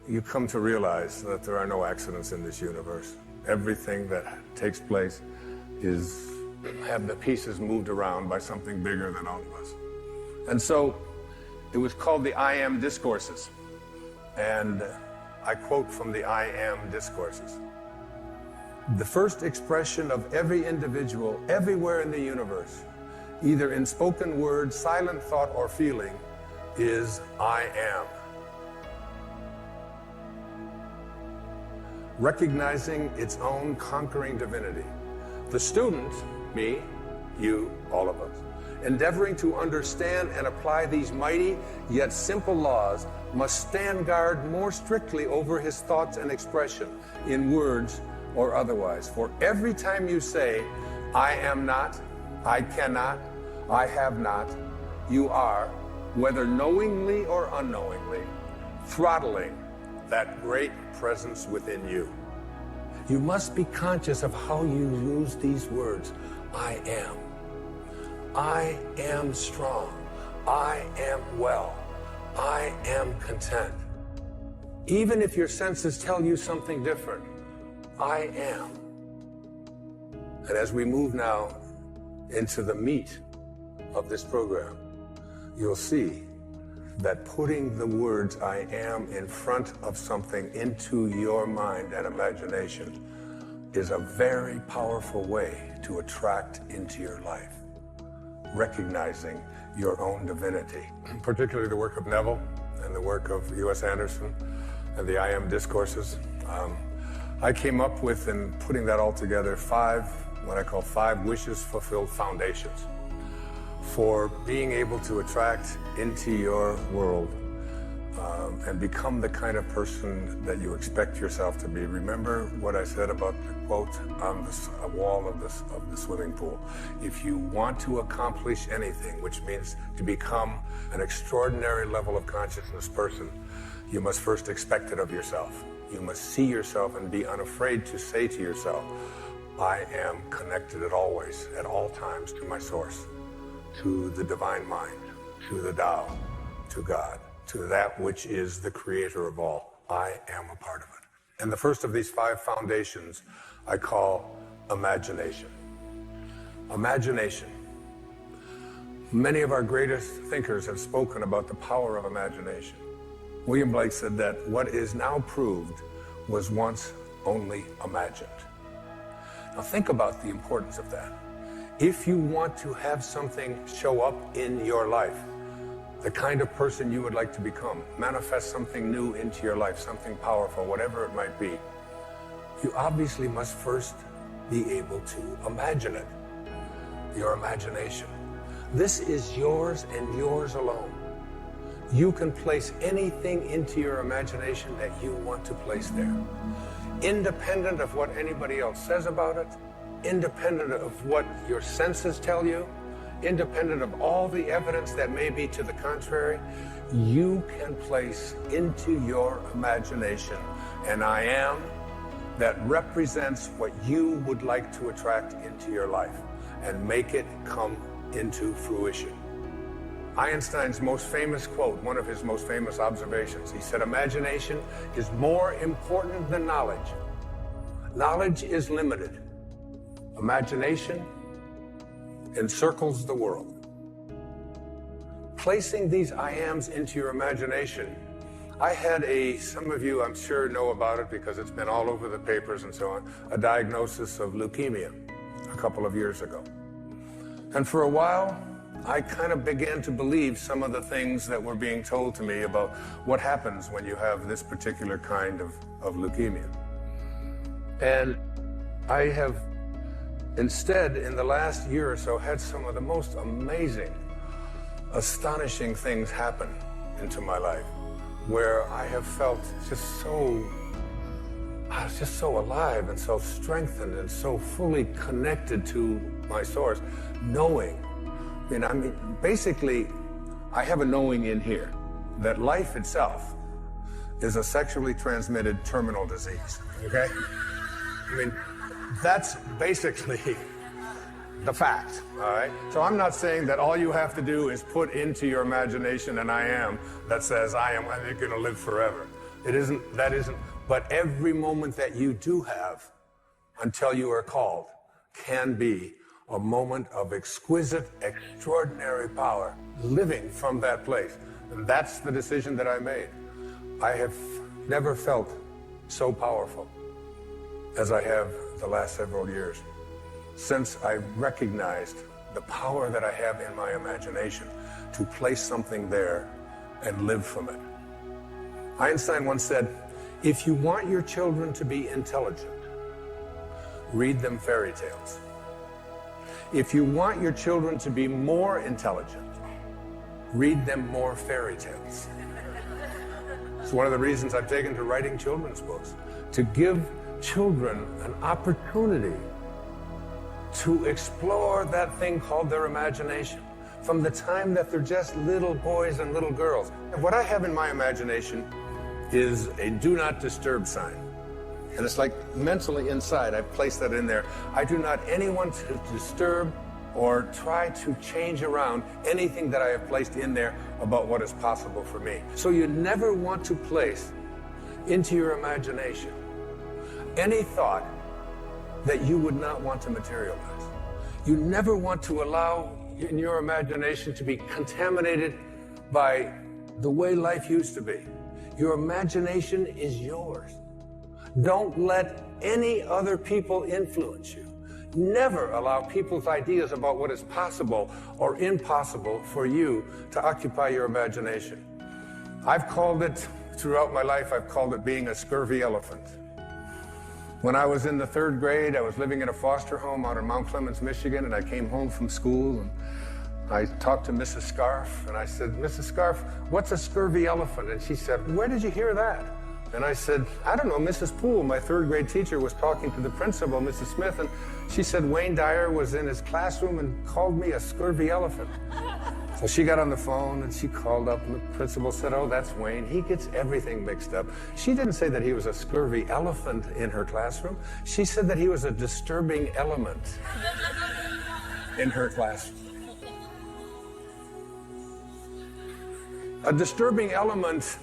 you come to realize that there are no accidents in this universe. Everything that takes place have the pieces moved around by something bigger than all of us. And so it was called the I Am Discourses. And I quote from the I Am Discourses. The first expression of every individual everywhere in the universe, either in spoken word, silent thought, or feeling, is I am. Recognizing its own conquering divinity. The student, me, you, all of us, endeavoring to understand and apply these mighty yet simple laws, must stand guard more strictly over his thoughts and expression, in words or otherwise. For every time you say, I am not, I cannot, I have not, you are, whether knowingly or unknowingly, throttling that great presence within you. You must be conscious of how you use these words. I am. I am strong. I am well. I am content. Even if your senses tell you something different, I am. And as we move now into the meat of this program, you'll see that putting the words I am in front of something into your mind and imagination is a very powerful way to attract into your life, recognizing your own divinity, particularly the work of Neville and the work of U.S. Anderson and the I Am Discourses. I came up with, in putting that all together, what I call five wishes fulfilled foundations for being able to attract into your world and become the kind of person that you expect yourself to be. Remember what I said about the quote on the wall of the swimming pool. If you want to accomplish anything, which means to become an extraordinary level of consciousness person, you must first expect it of yourself. You must see yourself and be unafraid to say to yourself, I am connected at all times to my source, to the divine mind, to the Tao, to God, to that which is the creator of all. I am a part of it. And the first of these five foundations I call imagination. Imagination. Many of our greatest thinkers have spoken about the power of imagination. William Blake said that what is now proved was once only imagined. Now think about the importance of that. If you want to have something show up in your life, the kind of person you would like to become, manifest something new into your life, something powerful, whatever it might be, you obviously must first be able to imagine it. Your imagination. This is yours and yours alone. You can place anything into your imagination that you want to place there, independent of what anybody else says about it, independent of what your senses tell you, independent of all the evidence that may be to the contrary. You can place into your imagination an I am that represents what you would like to attract into your life and make it come into fruition. Einstein's most famous quote, one of his most famous observations, he said, imagination is more important than knowledge. Knowledge is limited. Imagination encircles the world. Placing these I ams into your imagination, I had some of you I'm sure know about it because it's been all over the papers and so on, a diagnosis of leukemia a couple of years ago. And for a while, I kind of began to believe some of the things that were being told to me about what happens when you have this particular kind of leukemia. And I have instead, in the last year or so, had some of the most amazing, astonishing things happen into my life, where I have felt I was just so alive and so strengthened and so fully connected to my source, knowing. Basically, I have a knowing in here that life itself is a sexually transmitted terminal disease, okay? That's basically the fact, all right? So I'm not saying that all you have to do is put into your imagination an I am that says, I am, and you're gonna live forever. But every moment that you do have until you are called can be a moment of exquisite, extraordinary power, living from that place. And that's the decision that I made. I have never felt so powerful as I have the last several years, since I recognized the power that I have in my imagination to place something there and live from it. Einstein once said, if you want your children to be intelligent, read them fairy tales. If you want your children to be more intelligent, read them more fairy tales. It's one of the reasons I've taken to writing children's books, to give children an opportunity to explore that thing called their imagination from the time that they're just little boys and little girls. And what I have in my imagination is a do not disturb sign. And it's like mentally inside, I've placed that in there. I do not anyone to disturb or try to change around anything that I have placed in there about what is possible for me. So you never want to place into your imagination any thought that you would not want to materialize. You never want to allow in your imagination to be contaminated by the way life used to be. Your imagination is yours. Don't let any other people influence you. Never allow people's ideas about what is possible or impossible for you to occupy your imagination. I've called it, throughout my life, I've called it being a scurvy elephant. When I was in the 3rd grade, I was living in a foster home out in Mount Clemens, Michigan, and I came home from school and I talked to Mrs. Scarf and I said, Mrs. Scarf, what's a scurvy elephant? And she said, where did you hear that? And I said, I don't know, Mrs. Poole, my 3rd grade teacher, was talking to the principal, Mrs. Smith, and she said Wayne Dyer was in his classroom and called me a scurvy elephant. So she got on the phone and she called up and the principal said, oh, that's Wayne. He gets everything mixed up. She didn't say that he was a scurvy elephant in her classroom. She said that he was a disturbing element in her classroom. A disturbing element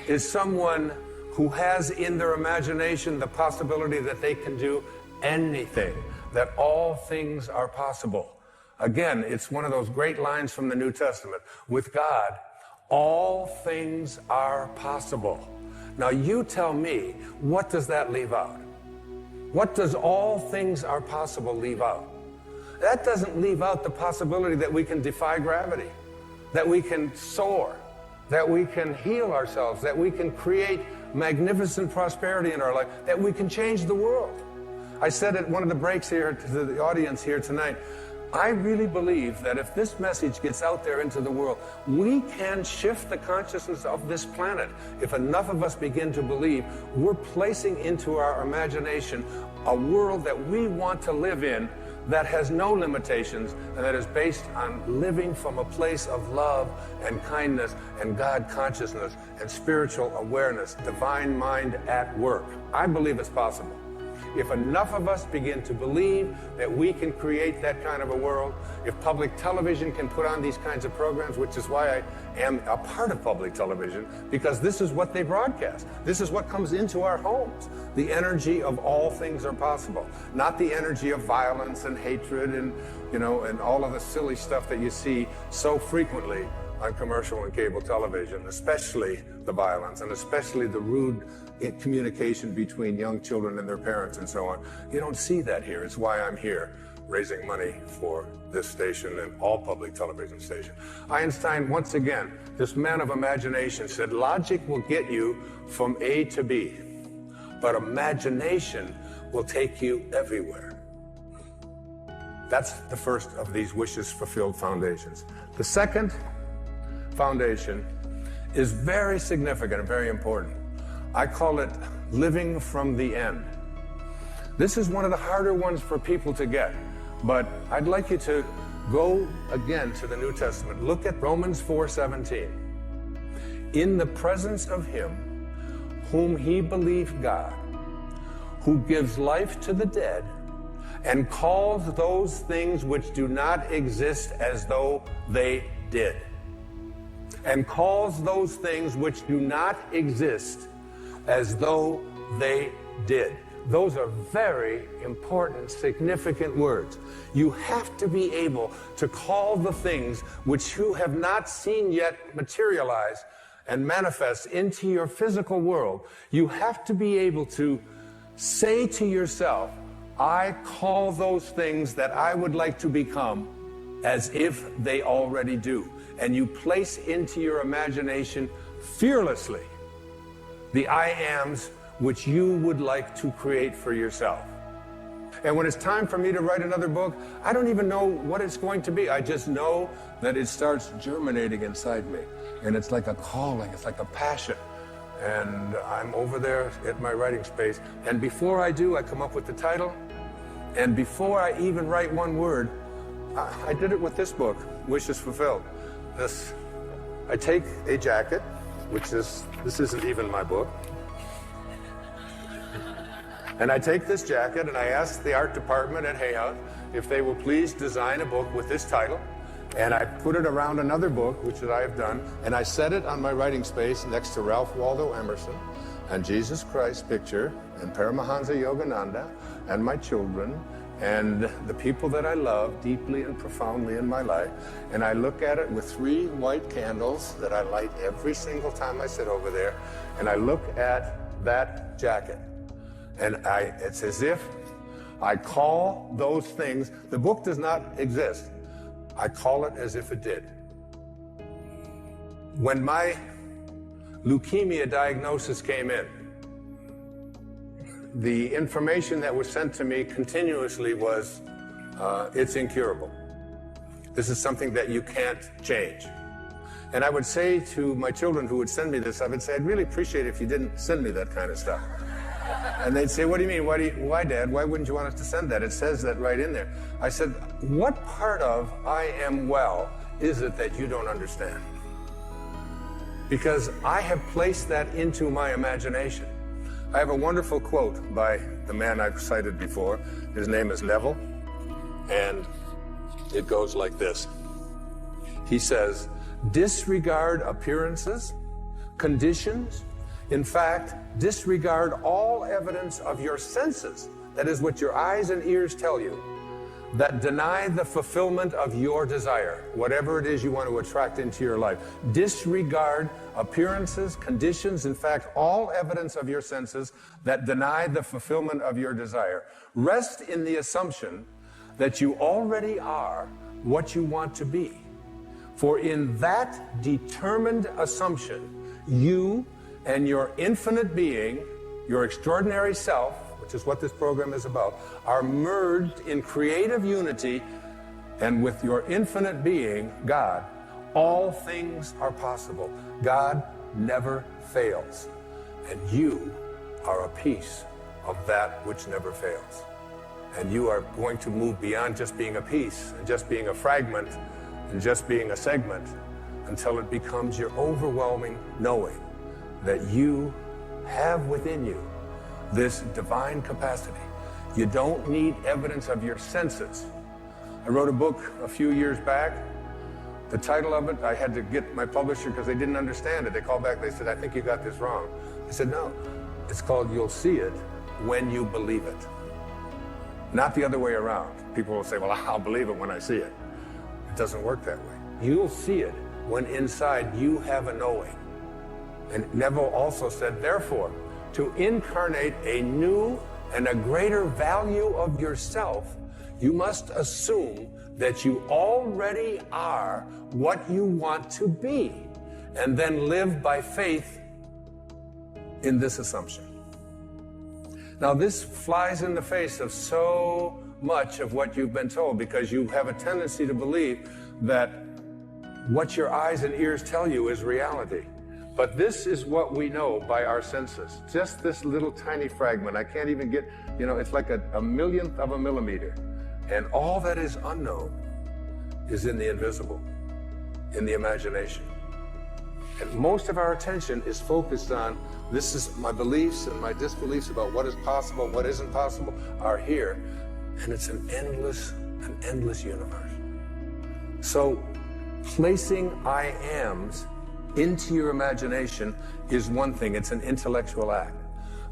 is someone who has in their imagination the possibility that they can do anything, that all things are possible. Again, it's one of those great lines from the New Testament. With God, all things are possible. Now you tell me, what does that leave out? What does all things are possible leave out? That doesn't leave out the possibility that we can defy gravity, that we can soar, that we can heal ourselves, that we can create magnificent prosperity in our life, that we can change the world. I said at one of the breaks here to the audience here tonight, I really believe that if this message gets out there into the world, we can shift the consciousness of this planet. If enough of us begin to believe, we're placing into our imagination a world that we want to live in that has no limitations and that is based on living from a place of love and kindness and God consciousness and spiritual awareness, divine mind at work. I believe it's possible. If enough of us begin to believe that we can create that kind of a world, if public television can put on these kinds of programs, which is why I am a part of public television, because this is what they broadcast. This is what comes into our homes. The energy of all things are possible, not the energy of violence and hatred and, and all of the silly stuff that you see so frequently on commercial and cable television, especially the violence and especially the rude communication between young children and their parents and so on. You don't see that here. It's why I'm here, raising money for this station and all public television stations. Einstein, once again, this man of imagination, said logic will get you from A to B, but imagination will take you everywhere. That's the first of these wishes fulfilled foundations. The second foundation is very significant and very important. I call it living from the end. This is one of the harder ones for people to get, but I'd like you to go again to the New Testament. Look at Romans 4:17. In the presence of him whom he believed God, who gives life to the dead and calls those things which do not exist as though they did. And calls those things which do not exist as though they did. Those are very important, significant words. You have to be able to call the things which you have not seen yet materialize and manifest into your physical world. You have to be able to say to yourself, I call those things that I would like to become as if they already do. And you place into your imagination fearlessly the I ams which you would like to create for yourself. And when it's time for me to write another book, I don't even know what it's going to be. I just know that it starts germinating inside me. And it's like a calling, it's like a passion. And I'm over there at my writing space. And before I do, I come up with the title. And before I even write one word, I did it with this book, Wishes Fulfilled. I take a jacket, this isn't even my book. And I take this jacket and I ask the art department at Hay House if they will please design a book with this title. And I put it around another book, which I have done, and I set it on my writing space next to Ralph Waldo Emerson and Jesus Christ picture and Paramahansa Yogananda and my children and the people that I love deeply and profoundly in my life. And I look at it with 3 white candles that I light every single time I sit over there. And I look at that jacket. And it's as if I call those things, the book does not exist. I call it as if it did. When my leukemia diagnosis came in, the information that was sent to me continuously was, it's incurable. This is something that you can't change. And I would say to my children who would send me this, I would say, I'd really appreciate it if you didn't send me that kind of stuff. And they'd say, what do you mean? Why, Dad? Why wouldn't you want us to send that? It says that right in there. I said, what part of I am well is it that you don't understand? Because I have placed that into my imagination. I have a wonderful quote by the man I've cited before. His name is Neville, and it goes like this. He says, disregard appearances, conditions. In fact, disregard all evidence of your senses, that is what your eyes and ears tell you, that deny the fulfillment of your desire, whatever it is you want to attract into your life. Disregard appearances, conditions, in fact, all evidence of your senses that deny the fulfillment of your desire. Rest in the assumption that you already are what you want to be. For in that determined assumption, you and your infinite being, your extraordinary self, which is what this program is about, are merged in creative unity, and with your infinite being, God, all things are possible. God never fails, and you are a piece of that which never fails. And you are going to move beyond just being a piece, and just being a fragment, and just being a segment, until it becomes your overwhelming knowing that you have within you this divine capacity. You don't need evidence of your senses. I wrote a book a few years back. The title of it, I had to get my publisher because they didn't understand it. They called back, they said, I think you got this wrong. I said, no, it's called You'll See It When You Believe It. Not the other way around. People will say, well, I'll believe it when I see it. It doesn't work that way. You'll see it when inside you have a knowing. And Neville also said, therefore, to incarnate a new and a greater value of yourself, you must assume that you already are what you want to be, and then live by faith in this assumption. Now, this flies in the face of so much of what you've been told, because you have a tendency to believe that what your eyes and ears tell you is reality. But this is what we know by our senses. Just this little tiny fragment. I can't even get, it's like a millionth of a millimeter. And all that is unknown is in the invisible, in the imagination. And most of our attention is focused on, this is my beliefs and my disbeliefs about what is possible, what isn't possible, are here. And it's an endless universe. So placing I ams into your imagination is one thing. It's an intellectual act.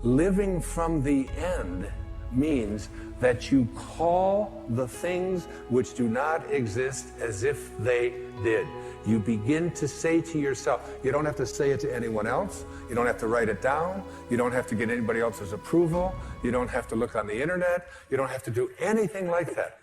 Living from the end means that you call the things which do not exist as if they did. You begin to say to yourself, you don't have to say it to anyone else, you don't have to write it down, you don't have to get anybody else's approval, you don't have to look on the internet, you don't have to do anything like that.